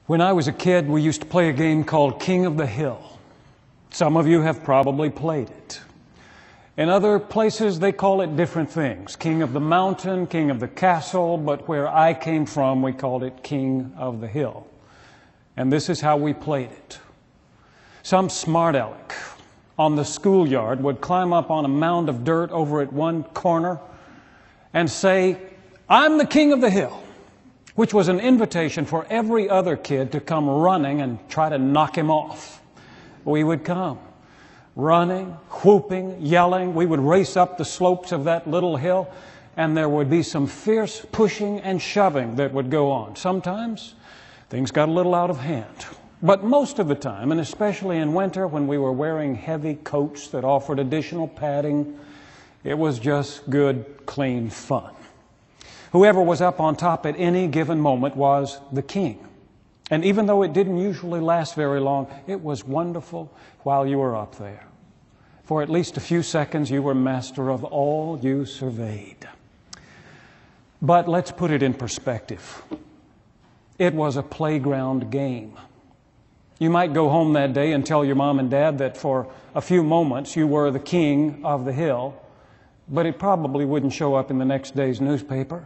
When I was a kid, we used to play a game called King of the Hill. Some of you have probably played it. In other places, they call it different things. King of the mountain, king of the castle, but where I came from, we called it King of the Hill. And this is how we played it. Some smart aleck on the schoolyard would climb up on a mound of dirt over at one corner and say, "I'm the king of the hill," which was an invitation for every other kid to come running and try to knock him off. We would come running, whooping, yelling. We would race up the slopes of that little hill, and there would be some fierce pushing and shoving that would go on. Sometimes things got a little out of hand. But most of the time, and especially in winter when we were wearing heavy coats that offered additional padding, it was just good, clean fun. Whoever was up on top at any given moment was the king. And even though it didn't usually last very long, it was wonderful while you were up there. For at least a few seconds, you were master of all you surveyed. But let's put it in perspective. It was a playground game. You might go home that day and tell your mom and dad that for a few moments you were the king of the hill, but it probably wouldn't show up in the next day's newspaper.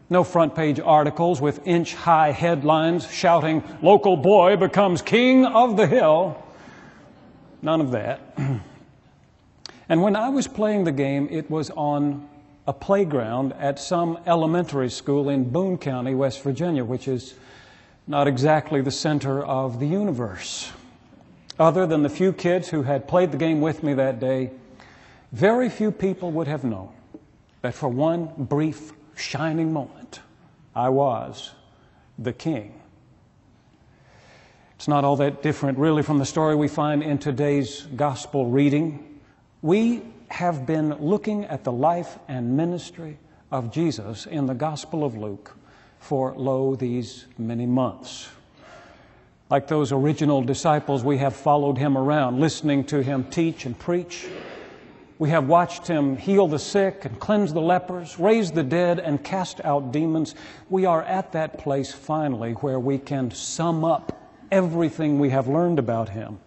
No front page articles with inch-high headlines shouting, "Local boy becomes king of the hill." None of that. And when I was playing the game, it was on a playground at some elementary school in Boone County, West Virginia, which is not exactly the center of the universe. Other than the few kids who had played the game with me that day, very few people would have known that for one brief, shining moment, I was the king. It's not all that different, really, from the story we find in today's gospel reading. We have been looking at the life and ministry of Jesus in the Gospel of Luke for, lo, these many months. Like those original disciples, we have followed him around, listening to him teach and preach. We have watched him heal the sick and cleanse the lepers, raise the dead and cast out demons. We are at that place finally where we can sum up everything we have learned about him.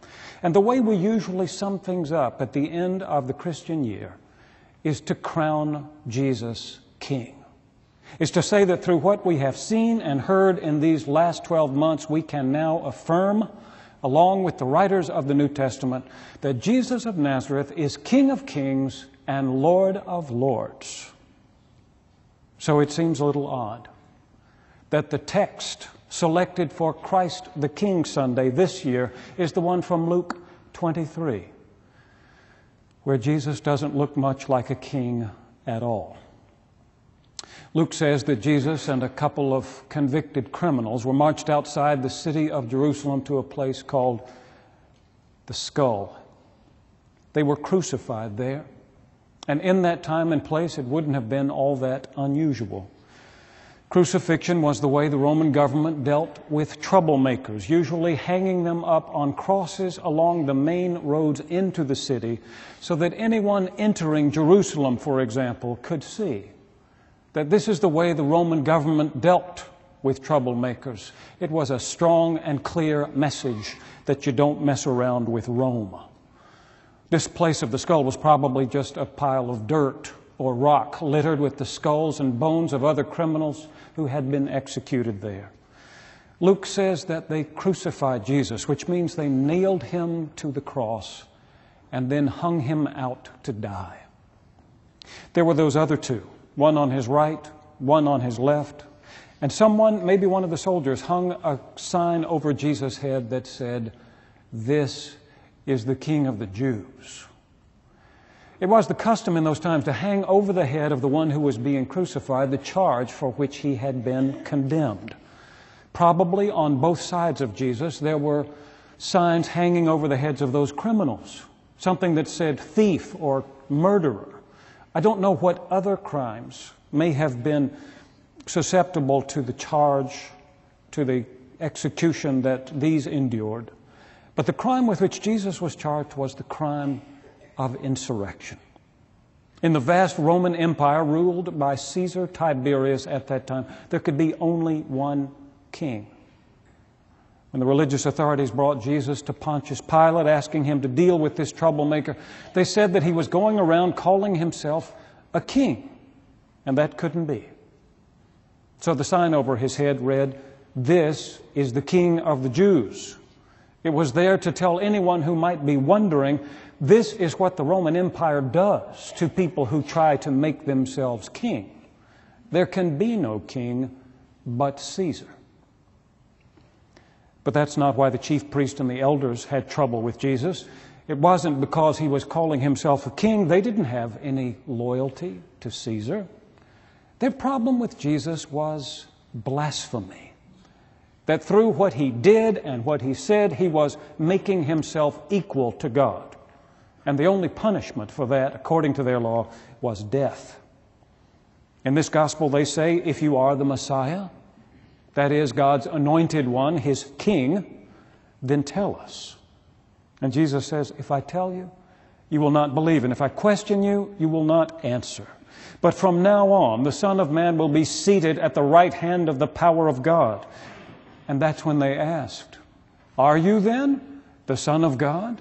And the way we usually sum things up at the end of the Christian year is to crown Jesus King. Is to say that through what we have seen and heard in these last 12 months, we can now affirm, along with the writers of the New Testament, that Jesus of Nazareth is King of Kings and Lord of Lords. So it seems a little odd that the text selected for Christ the King Sunday this year is the one from Luke 23, where Jesus doesn't look much like a king at all. Luke says that Jesus and a couple of convicted criminals were marched outside the city of Jerusalem to a place called the Skull. They were crucified there, and in that time and place it wouldn't have been all that unusual. Crucifixion was the way the Roman government dealt with troublemakers, usually hanging them up on crosses along the main roads into the city so that anyone entering Jerusalem, for example, could see that this is the way the Roman government dealt with troublemakers. It was a strong and clear message that you don't mess around with Rome. This place of the skull was probably just a pile of dirt or rock littered with the skulls and bones of other criminals who had been executed there. Luke says that they crucified Jesus, which means they nailed him to the cross and then hung him out to die. There were those other two, one on his right, one on his left, and someone, maybe one of the soldiers, hung a sign over Jesus' head that said, "This is the King of the Jews." It was the custom in those times to hang over the head of the one who was being crucified the charge for which he had been condemned. Probably on both sides of Jesus there were signs hanging over the heads of those criminals, something that said thief or murderer. I don't know what other crimes may have been susceptible to the charge, to the execution that these endured. But the crime with which Jesus was charged was the crime of insurrection. In the vast Roman Empire ruled by Caesar Tiberius at that time, there could be only one king. When the religious authorities brought Jesus to Pontius Pilate, asking him to deal with this troublemaker, they said that he was going around calling himself a king, and that couldn't be. So the sign over his head read, "This is the King of the Jews." It was there to tell anyone who might be wondering, this is what the Roman Empire does to people who try to make themselves king. There can be no king but Caesar. But that's not why the chief priest and the elders had trouble with Jesus. It wasn't because he was calling himself a king. They didn't have any loyalty to Caesar. Their problem with Jesus was blasphemy. That through what he did and what he said, he was making himself equal to God. And the only punishment for that, according to their law, was death. In this gospel, they say, if you are the Messiah, that is, God's anointed one, his king, then tell us. And Jesus says, if I tell you, you will not believe. And if I question you, you will not answer. But from now on, the Son of Man will be seated at the right hand of the power of God. And that's when they asked, are you then the Son of God?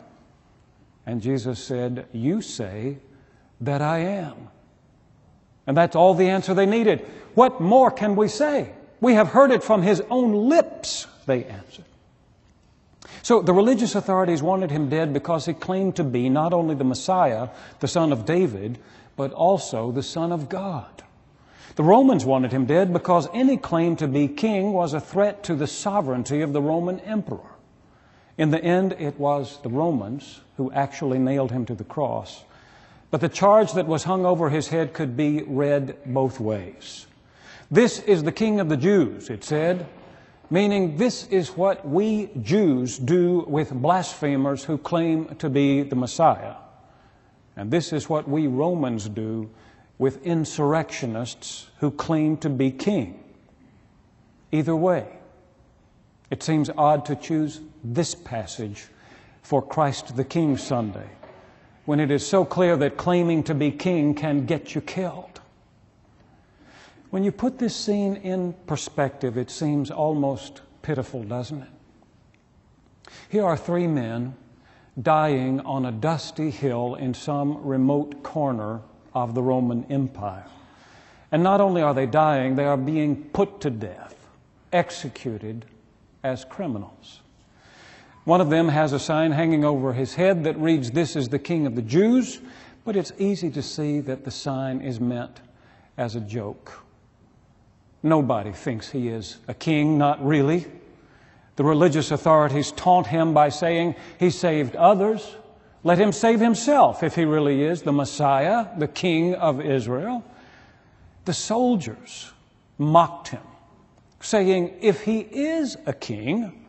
And Jesus said, you say that I am. And that's all the answer they needed. What more can we say? We have heard it from his own lips, they answered. So the religious authorities wanted him dead because he claimed to be not only the Messiah, the son of David, but also the Son of God. The Romans wanted him dead because any claim to be king was a threat to the sovereignty of the Roman emperor. In the end, it was the Romans who actually nailed him to the cross. But the charge that was hung over his head could be read both ways. This is the King of the Jews, it said, meaning this is what we Jews do with blasphemers who claim to be the Messiah. And this is what we Romans do with insurrectionists who claim to be king. Either way, it seems odd to choose this passage for Christ the King Sunday, when it is so clear that claiming to be king can get you killed. When you put this scene in perspective, it seems almost pitiful, doesn't it? Here are three men dying on a dusty hill in some remote corner of the Roman Empire. And not only are they dying, they are being put to death, executed as criminals. One of them has a sign hanging over his head that reads, "This is the King of the Jews," but it's easy to see that the sign is meant as a joke. Nobody thinks he is a king, not really. The religious authorities taunt him by saying he saved others. Let him save himself if he really is the Messiah, the King of Israel. The soldiers mocked him, saying, if he is a king,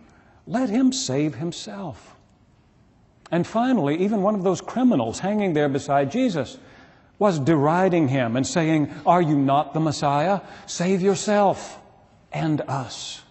let him save himself. And finally, even one of those criminals hanging there beside Jesus was deriding him and saying, are you not the Messiah? Save yourself and us.